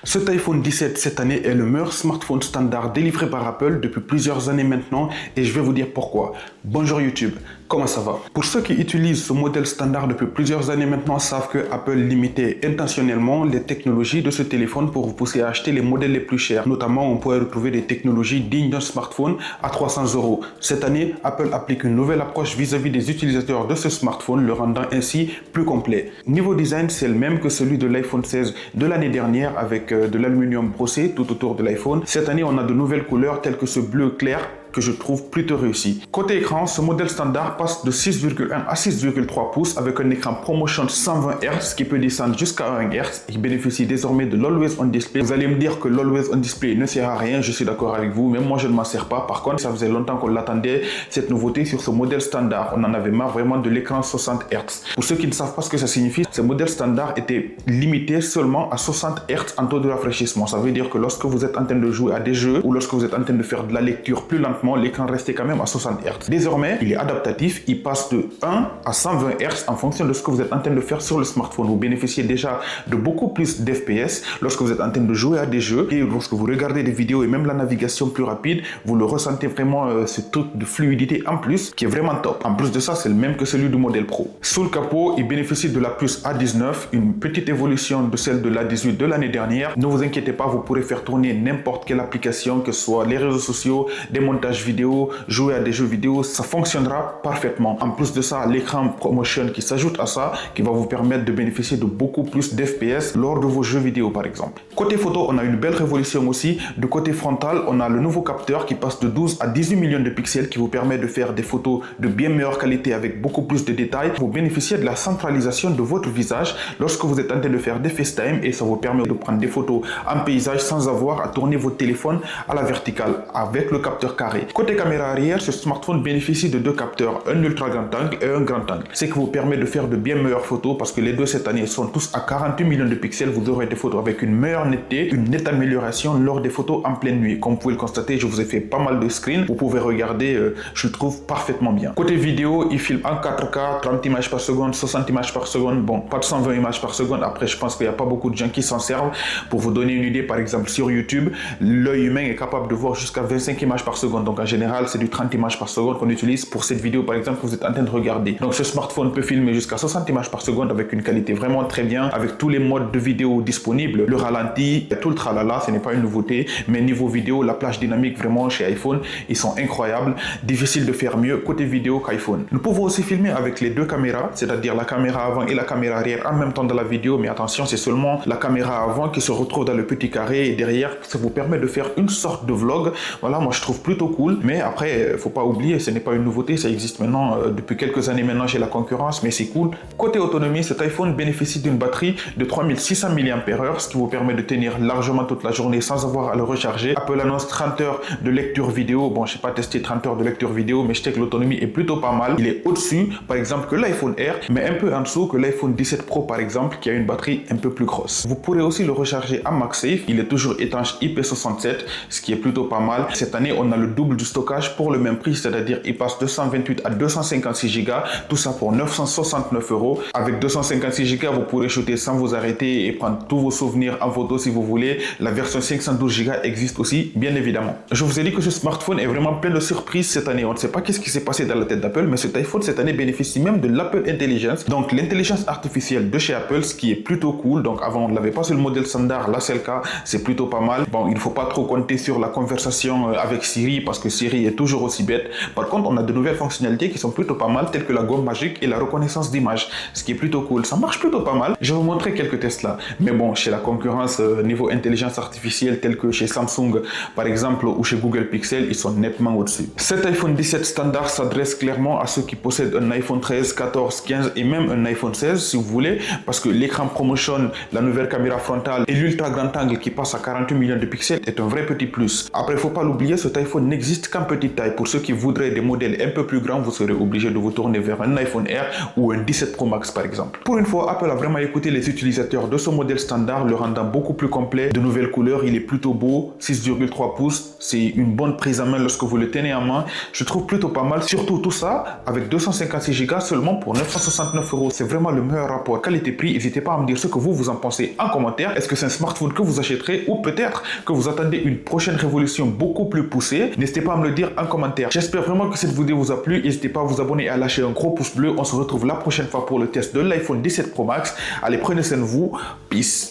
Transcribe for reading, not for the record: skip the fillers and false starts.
Cet iPhone 17 cette année est le meilleur smartphone standard délivré par Apple depuis plusieurs années maintenant et je vais vous dire pourquoi. Bonjour YouTube, comment ça va? Pour ceux qui utilisent ce modèle standard depuis plusieurs années maintenant savent que Apple limitait intentionnellement les technologies de ce téléphone pour vous pousser à acheter les modèles les plus chers. Notamment, on pourrait retrouver des technologies dignes d'un smartphone à 300 €. Cette année, Apple applique une nouvelle approche vis-à-vis des utilisateurs de ce smartphone, le rendant ainsi plus complet. Niveau design, c'est le même que celui de l'iPhone 16 de l'année dernière avec de l'aluminium brossé tout autour de l'iPhone. Cette année, on a de nouvelles couleurs telles que ce bleu clair que je trouve plutôt réussi. Côté écran, ce modèle standard passe de 6,1 à 6,3 pouces avec un écran ProMotion 120 Hz qui peut descendre jusqu'à 1 Hz. Il bénéficie désormais de l'Always On Display. Vous allez me dire que l'Always On Display ne sert à rien, je suis d'accord avec vous, même moi je ne m'en sers pas. Par contre, ça faisait longtemps qu'on l'attendait, cette nouveauté sur ce modèle standard. On en avait marre vraiment de l'écran 60 Hz. Pour ceux qui ne savent pas ce que ça signifie, ce modèle standard était limité seulement à 60 Hz en taux de rafraîchissement. Ça veut dire que lorsque vous êtes en train de jouer à des jeux ou lorsque vous êtes en train de faire de la lecture plus lentement, l'écran restait quand même à 60 Hz. Désormais, il est adaptatif, il passe de 1 à 120 Hz en fonction de ce que vous êtes en train de faire sur le smartphone. Vous bénéficiez déjà de beaucoup plus d'FPS lorsque vous êtes en train de jouer à des jeux et lorsque vous regardez des vidéos et même la navigation plus rapide, vous le ressentez vraiment ce truc de fluidité en plus qui est vraiment top. En plus de ça, c'est le même que celui du modèle Pro. Sous le capot, il bénéficie de la puce A19, une petite évolution de celle de l'A18 de l'année dernière. Ne vous inquiétez pas, vous pourrez faire tourner n'importe quelle application, que ce soit les réseaux sociaux, des montages vidéo, jouer à des jeux vidéo, ça fonctionnera parfaitement. En plus de ça, l'écran ProMotion qui s'ajoute à ça, qui va vous permettre de bénéficier de beaucoup plus d'FPS lors de vos jeux vidéo par exemple. Côté photo, on a une belle révolution aussi. Du côté frontal, on a le nouveau capteur qui passe de 12 à 18 millions de pixels qui vous permet de faire des photos de bien meilleure qualité avec beaucoup plus de détails. Vous bénéficiez de la centralisation de votre visage lorsque vous êtes en train de faire des FaceTime et ça vous permet de prendre des photos en paysage sans avoir à tourner votre téléphone à la verticale avec le capteur carré. Côté caméra arrière, ce smartphone bénéficie de deux capteurs, un ultra grand angle et un grand angle. Ce qui vous permet de faire de bien meilleures photos parce que les deux cette année sont tous à 48 millions de pixels. Vous aurez des photos avec une meilleure netteté, une nette amélioration lors des photos en pleine nuit. Comme vous pouvez le constater, je vous ai fait pas mal de screens. Vous pouvez regarder, je le trouve parfaitement bien. Côté vidéo, il filme en 4K, 30 images par seconde, 60 images par seconde. Bon, pas de 120 images par seconde. Après, je pense qu'il n'y a pas beaucoup de gens qui s'en servent. Pour vous donner une idée, par exemple, sur YouTube, l'œil humain est capable de voir jusqu'à 25 images par seconde. Donc en général, c'est du 30 images par seconde qu'on utilise pour cette vidéo par exemple que vous êtes en train de regarder. Donc ce smartphone peut filmer jusqu'à 60 images par seconde avec une qualité vraiment très bien, avec tous les modes de vidéo disponibles, le ralenti, tout le tralala, ce n'est pas une nouveauté, mais niveau vidéo, la plage dynamique vraiment chez iPhone, ils sont incroyables, difficile de faire mieux côté vidéo qu'iPhone. Nous pouvons aussi filmer avec les deux caméras, c'est-à-dire la caméra avant et la caméra arrière en même temps dans la vidéo, mais attention, c'est seulement la caméra avant qui se retrouve dans le petit carré et derrière, ça vous permet de faire une sorte de vlog. Voilà, moi je trouve plutôt cool, mais après, faut pas oublier, ce n'est pas une nouveauté, ça existe maintenant depuis quelques années maintenant chez la concurrence, mais c'est cool. Côté autonomie, cet iPhone bénéficie d'une batterie de 3600 mAh, ce qui vous permet de tenir largement toute la journée sans avoir à le recharger. Apple annonce 30 heures de lecture vidéo. Bon, je n'ai pas testé 30 heures de lecture vidéo, mais je sais que l'autonomie est plutôt pas mal. Il est au-dessus, par exemple, que l'iPhone Air, mais un peu en dessous que l'iPhone 17 Pro, par exemple, qui a une batterie un peu plus grosse. Vous pourrez aussi le recharger à MagSafe. Il est toujours étanche IP67, ce qui est plutôt pas mal. Cette année, on a le double du stockage pour le même prix, c'est-à-dire il passe de 128 à 256 Go, tout ça pour 969 €. Avec 256 Go, vous pourrez shooter sans vous arrêter et prendre tous vos souvenirs en photo si vous voulez. La version 512 Go existe aussi, bien évidemment. Je vous ai dit que ce smartphone est vraiment plein de surprises cette année. On ne sait pas qu'est-ce qui s'est passé dans la tête d'Apple, mais cet iPhone cette année bénéficie même de l'Apple Intelligence, donc l'intelligence artificielle de chez Apple, ce qui est plutôt cool. Donc avant, on ne l'avait pas sur le modèle standard, là c'est le cas, c'est plutôt pas mal. Bon, il ne faut pas trop compter sur la conversation avec Siri parce que Siri est toujours aussi bête. Par contre, on a de nouvelles fonctionnalités qui sont plutôt pas mal, telles que la gomme magique et la reconnaissance d'image, ce qui est plutôt cool. Ça marche plutôt pas mal. Je vais vous montrer quelques tests là. Mais bon, chez la concurrence, niveau intelligence artificielle, telle que chez Samsung, par exemple, ou chez Google Pixel, ils sont nettement au-dessus. Cet iPhone 17 standard s'adresse clairement à ceux qui possèdent un iPhone 13, 14, 15 et même un iPhone 16, si vous voulez, parce que l'écran ProMotion, la nouvelle caméra frontale et l'ultra grand angle qui passe à 48 millions de pixels est un vrai petit plus. Après, il ne faut pas l'oublier, cet iPhone n'existe n'existe qu'en petite taille. Pour ceux qui voudraient des modèles un peu plus grands, vous serez obligé de vous tourner vers un iPhone Air ou un 17 Pro Max par exemple. Pour une fois, Apple a vraiment écouté les utilisateurs de ce modèle standard, le rendant beaucoup plus complet, de nouvelles couleurs, il est plutôt beau, 6,3 pouces, c'est une bonne prise en main lorsque vous le tenez en main. Je trouve plutôt pas mal, surtout tout ça avec 256 Go seulement pour 969 €. C'est vraiment le meilleur rapport qualité-prix. N'hésitez pas à me dire ce que vous en pensez en commentaire. Est-ce que c'est un smartphone que vous achèterez ou peut-être que vous attendez une prochaine révolution beaucoup plus poussée? N'hésitez pas à me le dire en commentaire. J'espère vraiment que cette vidéo vous a plu. N'hésitez pas à vous abonner et à lâcher un gros pouce bleu. On se retrouve la prochaine fois pour le test de l'iPhone 17 Pro Max. Allez, prenez soin de vous. Peace.